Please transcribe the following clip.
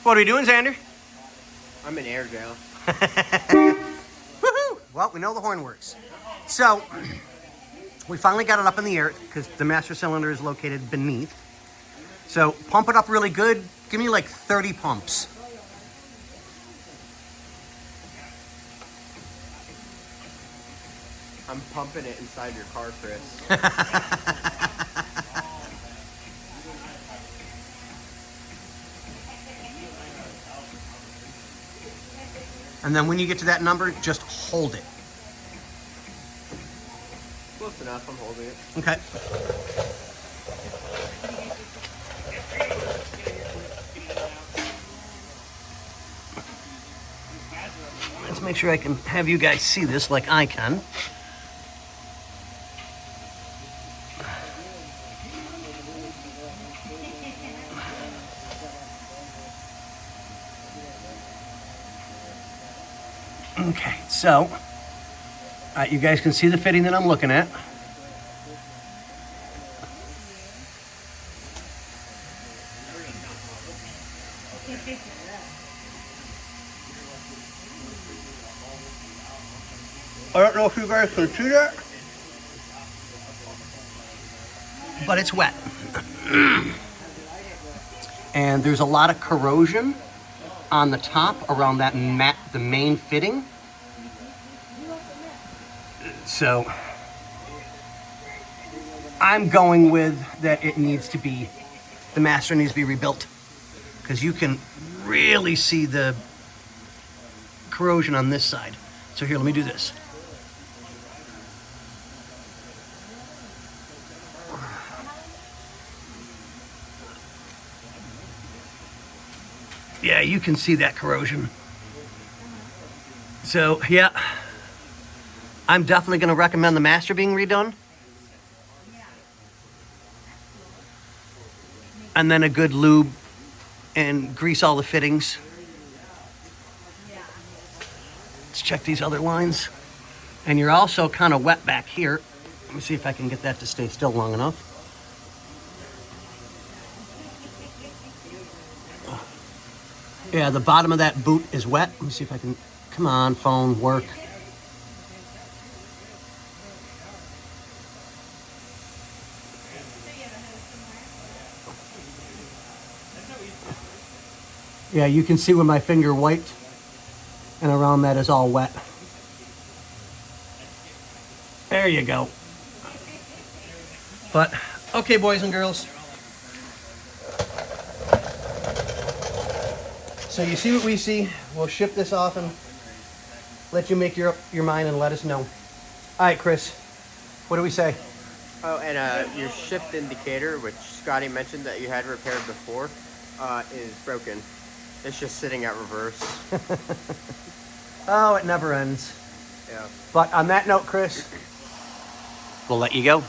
What are we doing, Xander? I'm in air jail. Woohoo! Well, we know the horn works. So, we finally got it up in the air because the master cylinder is located beneath. So, pump it up really good. Give me like 30 pumps. I'm pumping it inside your car, Chris. And then when you get to that number, just hold it. Close enough, I'm holding it. Okay. Let's make sure I can have you guys see this like I can. Okay, so you guys can see the fitting that I'm looking at. I don't know if you guys can see that, but it's wet. And there's a lot of corrosion on the top around that the main fitting. So I'm going with that it needs to be, the master needs to be rebuilt, because you can really see the corrosion on this side. So here, let me do this. Yeah, you can see that corrosion. So, yeah, I'm definitely going to recommend the master being redone. And then a good lube and grease all the fittings. Let's check these other lines. And you're also kind of wet back here. Let me see if I can get that to stay still long enough. Yeah, the bottom of that boot is wet. Let me see if I can, come on, phone, work. Yeah, you can see where my finger wiped, and around that is all wet. There you go. But, okay, boys and girls. So you see what we see. We'll ship this off and let you make your mind and let us know. All right, Chris, what do we say? Oh, and your shift indicator, which Scotty mentioned that you had repaired before, is broken. It's just sitting at reverse. Oh, it never ends. Yeah. But on that note, Chris, we'll let you go.